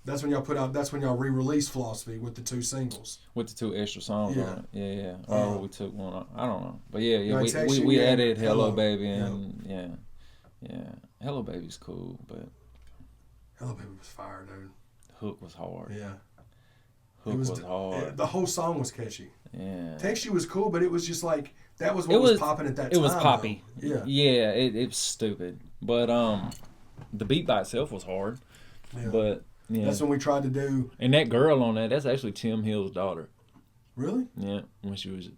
that's when y'all re-released Philosophy with the 2 singles, with the 2 extra songs on it. Yeah. Or we took one off. I don't know, but yeah, we added Hello Baby and yeah, Hello Baby's cool, but Hello Baby was fire, dude. Hook was hard. Yeah. Hook was hard. The whole song was catchy. Yeah. Text You was cool, but it was just like that was what was popping at that time. It was poppy. Though. Yeah. It was stupid, but the beat by itself was hard. Yeah. But yeah, that's when we tried to do. And that girl on that's actually Tim Hill's daughter. Really? Yeah. When she was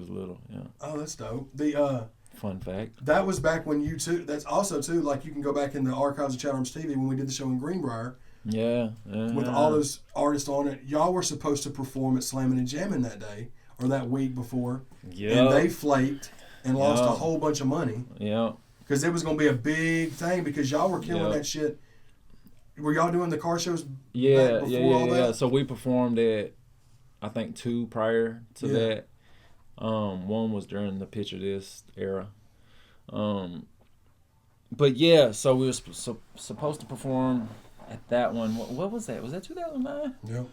little. Yeah. Oh, that's dope. The fun fact. That was back when you two. That's also too like you can go back in the archives of ChadArmesTV when we did the show in Greenbrier. Yeah. With all those artists on it, y'all were supposed to perform at Slammin' and Jammin' that day or that week before. Yeah. And they flaked and lost a whole bunch of money. Yeah. Because it was going to be a big thing because y'all were killing that shit. Were y'all doing the car shows? Yeah. So we performed at, I think 2 prior to that. One was during the Picture This era. But yeah, so we were supposed to perform at that one. What was that? Was that 2009? Yep.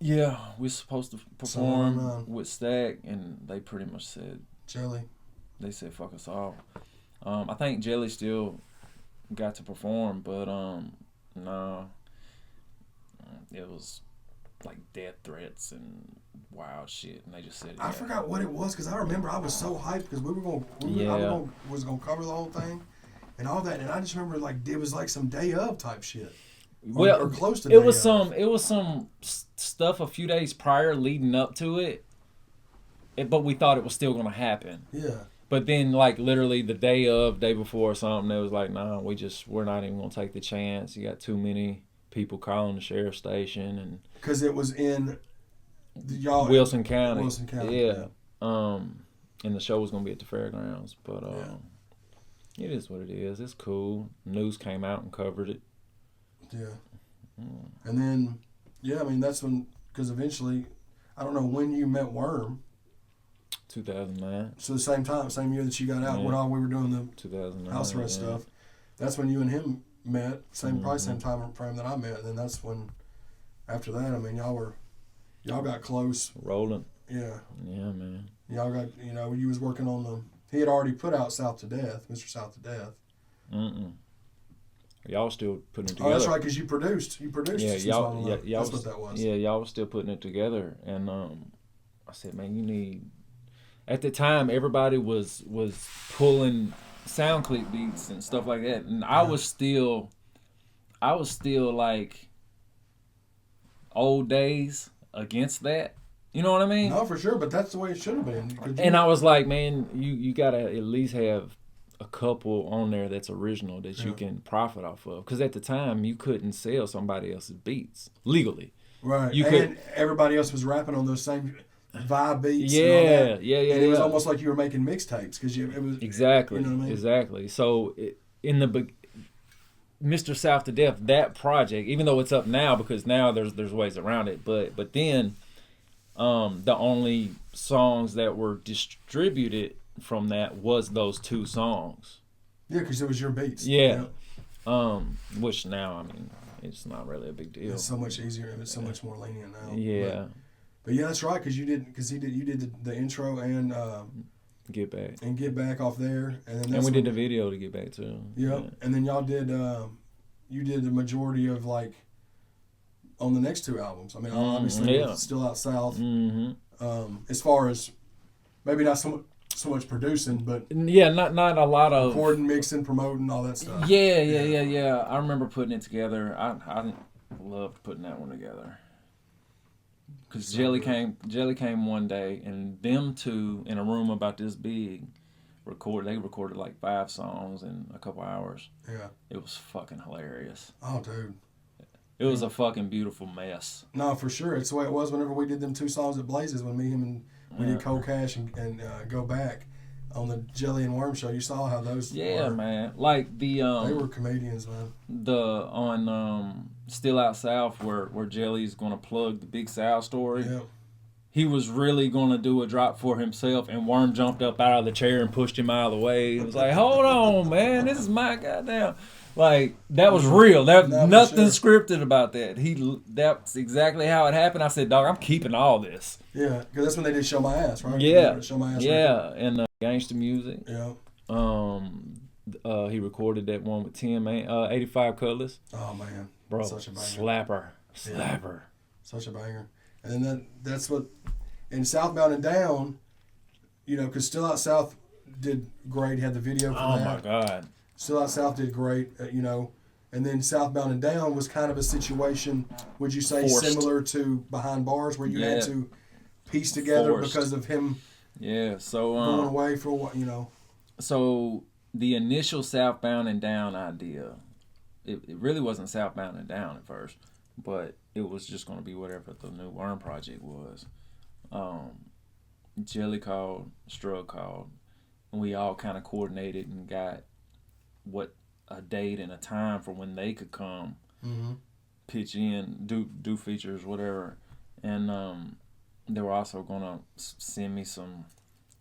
Yeah, we were supposed to perform with Stack, and they pretty much said Jelly. They said fuck us all. I think Jelly still got to perform, but no, it was like death threats and wild shit, and they just said. I forgot what it was because I remember I was so hyped because we was gonna cover the whole thing and all that, and I just remember like it was like some day of type shit. Or close to. It was some stuff a few days prior leading up to it, but we thought it was still gonna happen. Yeah. But then, like literally the day before or something, it was like, nah, we're not even gonna take the chance. You got too many people calling the sheriff's station, and because it was in Y'all Wilson County. Wilson County. Yeah. And the show was gonna be at the fairgrounds, but it is what it is. It's cool. News came out and covered it. Yeah. And then, I mean, that's when, because eventually, I don't know when you met Worm. 2009. So the same year that you got out, when all we were doing the 2009 house arrest stuff. That's when you and him met. Probably same time frame that I met. And then that's when, after that, I mean, y'all got close. Rolling. Yeah. Yeah, man. Y'all got, you was working on he had already put out South to Death, Mr. South to Death. Y'all still putting it together. Oh, that's right, because you produced. Yeah, y'all. That's what that was. Yeah, y'all was still putting it together, and I said, man, you need. At the time, everybody was pulling sound clip beats and stuff like that, and I was still like old days against that. You know what I mean? No, for sure, but that's the way it should have been. And I was like, man, you gotta at least have a couple on there that's original that you can profit off of. Because at the time, you couldn't sell somebody else's beats legally. Right. Everybody else was rapping on those same vibe beats. Yeah. And it was almost like you were making mixtapes because it was exactly. You know what I mean? Exactly. So Mr. South to Death, that project, even though it's up now because now there's ways around it, but then. The only songs that were distributed from that was those 2 songs. Yeah, because it was your beats. Yeah. Which now, I mean, it's not really a big deal. It's so much easier and it's so much more lenient now. Yeah. But yeah, that's right, because you did the intro and Get Back. And Get Back off there. And we did the video to Get Back too. Yep. Yeah. And then y'all did you did the majority of like on the next 2 albums. I mean, obviously, Still Out South. As far as maybe not so much producing, but not a lot of recording, mixing, promoting, all that stuff. Yeah. I remember putting it together. I loved putting that one together because Jelly came one day, and them 2 in a room about this big they recorded like 5 songs in a couple hours. Yeah, it was fucking hilarious. Oh, dude. It was a fucking beautiful mess. No, for sure. It's the way it was whenever we did them 2 songs at Blazes when him and we did Cold Cash and Go Back on the Jelly and Worm show. You saw how those were. Man. Like the they were comedians, man. On Still Out South where Jelly's gonna plug the Big Sal story. Yeah. He was really gonna do a drop for himself, and Worm jumped up out of the chair and pushed him out of the way. It was like, hold on, man, this is my goddamn. Like, that was real. Nothing scripted about that. That's exactly how it happened. I said, dog, I'm keeping all this. Yeah, because that's when they did Show My Ass, right? Yeah. Show My Ass. Yeah, and Gangsta Music. Yeah. He recorded that one with Tim, 85 Colors. Oh, man. Bro, such a banger. Slapper. Yeah. Such a banger. And then that's what, in Southbound and Down, because Still Out South did great, had the video for that. Oh, my God. Still Out South did great, and then Southbound and Down was kind of a situation, would you say, Forced. Similar to Behind Bars, where you had to piece together because of him going away for what, So the initial Southbound and Down idea, it really wasn't Southbound and Down at first, but it was just going to be whatever the new Worm project was. Jelly called, Strug called, and we all kind of coordinated and got what a date and a time for when they could come, pitch in, do features, whatever, and they were also gonna send me some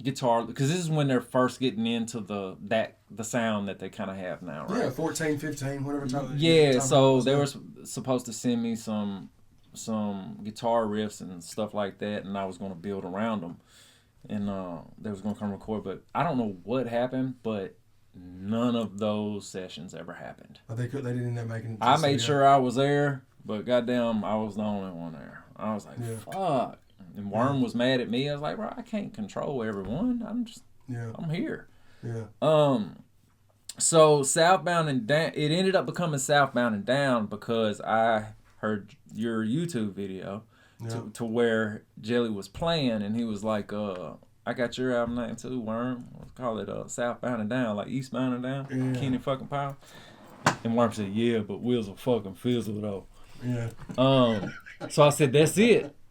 guitar because this is when they're first getting into the sound that they kind of have now, right? Yeah, 14, 15, whatever time. Yeah, so they were supposed to send me some guitar riffs and stuff like that, and I was gonna build around them, and they was gonna come record, but I don't know what happened, but none of those sessions ever happened. But they didn't end up making it. I made sure I was there, but goddamn, I was the only one there. I was like, fuck. And Worm was mad at me. I was like, bro, I can't control everyone. I'm here. Yeah. So Southbound and Down, it ended up becoming Southbound and Down because I heard your YouTube video to where Jelly was playing, and he was like, I got your album name too, Worm. Let's call it Southbound and Down, like Eastbound and Down. Yeah. Kenny fucking Powell. And Worm said, yeah, but wheels will fucking fizzle though. Yeah. So I said, that's it.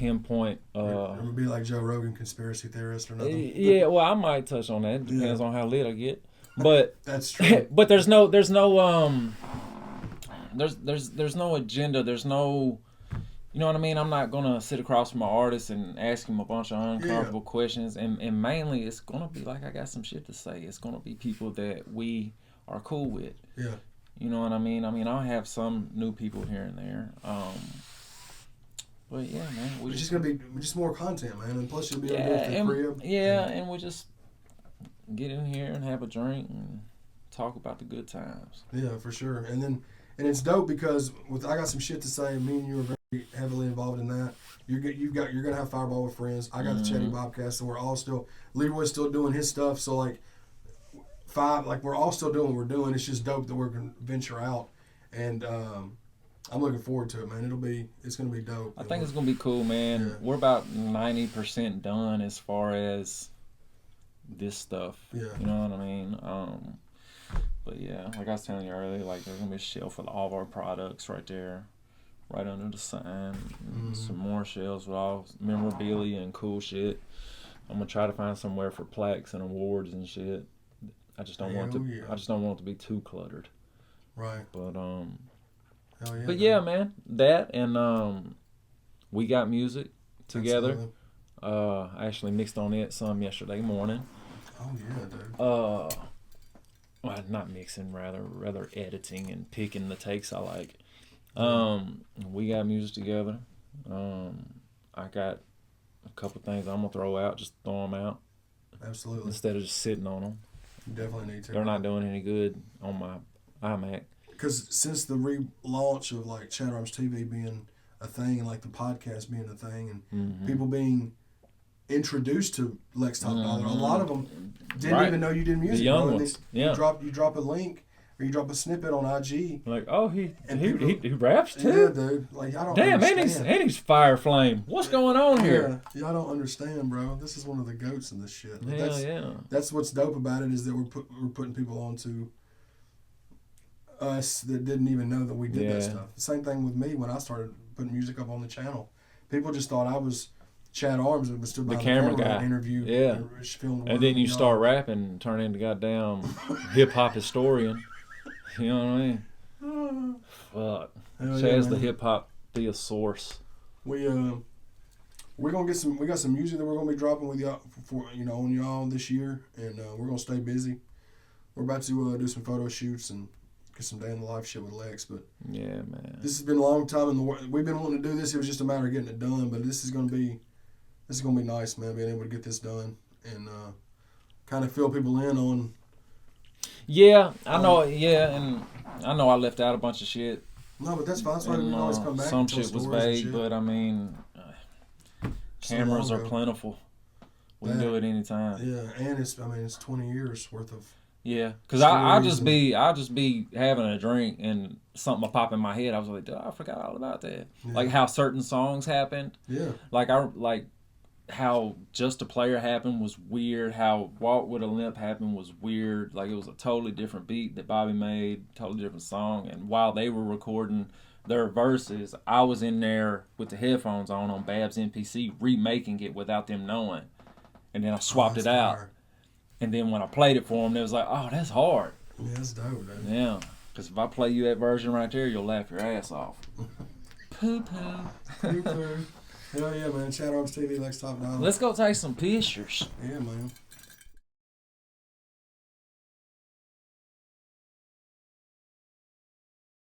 pinpoint. It would be like Joe Rogan, conspiracy theorist or nothing. Yeah, well, I might touch on that. It depends on how lit I get. But that's true. But there's no there's no agenda. There's no, you know what I mean? I'm not gonna sit across from an artist and ask him a bunch of uncomfortable questions. And mainly, it's gonna be like, I got some shit to say. It's gonna be people that we are cool with. Yeah. You know what I mean? I'll have some new people here and there. But yeah, man, It's just gonna be just more content, man. And plus, you'll be able to do it at the crib. Yeah, and we'll just get in here and have a drink and talk about the good times. Yeah, for sure. And it's dope because I got some shit to say. Me and you are very heavily involved in that. You're gonna have Fireball with Friends. I got the Chatty Bobcast, and we're all still. Leroy's still doing his stuff. So like we're all still doing what we're doing. It's just dope that we're gonna venture out, and I'm looking forward to it, man. It's gonna be dope. I think it's gonna be cool, man. Yeah. We're about 90% done as far as this stuff. Yeah. You know what I mean? But yeah, like I was telling you earlier, like there's gonna be a shelf with all of our products right there, right under the sign. Some more shelves with all memorabilia and cool shit. I'm gonna try to find somewhere for plaques and awards and shit. I just don't want it to be too cluttered. Right. But Hell yeah, but yeah, man, that and we got music together. Absolutely. I actually mixed on it some yesterday morning. Oh yeah, dude. Well, not mixing, rather editing and picking the takes I like. We got music together. I got a couple things I'm gonna throw out, just throw them out. Absolutely. Instead of just sitting on them. You definitely need to. They're not doing any good on my iMac. Because since the relaunch of like ChadArmesTV being a thing and like the podcast being a thing and people being introduced to Lex TopDollar, a lot of them didn't even know you did music. The young bro. ones. You drop a link or you drop a snippet on IG. Like, oh, he raps too? Yeah, dude. Like, I don't Damn, understand. and he's Fire Flame. What's going on here? Yeah, I don't understand, bro. This is one of the goats in this shit. Yeah. That's what's dope about it is that we're putting people onto us that didn't even know that we did that stuff. The same thing with me when I started putting music up on the channel. People just thought I was Chad Arms and was stood by the camera guy. Interview. Yeah. And then you start rapping and turn into goddamn hip hop historian. You know what I mean? Fuck. Chad's the hip hop thesaurus. We're gonna get some. We got some music that we're gonna be dropping with y'all on y'all this year, and we're gonna stay busy. We're about to do some photo shoots and get some day in the life shit with Lex. But yeah, man, this has been a long time in the world. We've been wanting to do this. It was just a matter of getting it done. But this is gonna be nice, man. Being able to get this done and kind of fill people in on. Yeah, I know. Yeah, and I know I left out a bunch of shit. No, but that's fine. That's why we always come back. Some shit was vague, but I mean, cameras are plentiful. We can do it anytime. Yeah, and it's 20 years worth of. Yeah, because I'll just be having a drink and something will pop in my head. I was like, I forgot all about that. Yeah. Like how certain songs happened. Yeah. Like how Just a Player happened was weird. How Walk with a Limp happened was weird. Like it was a totally different beat that Bobby made, totally different song. And while they were recording their verses, I was in there with the headphones on Babs MPC remaking it without them knowing. And then I swapped it out. Hard. And then when I played it for them, they was like, oh, that's hard. Yeah, that's dope, dude. Yeah. Because if I play you that version right there, you'll laugh your ass off. Poo-poo. Poo-poo. Hell yeah, man. ChadArmesTV, Lex TopDollar. Let's go take some pictures. Yeah, man.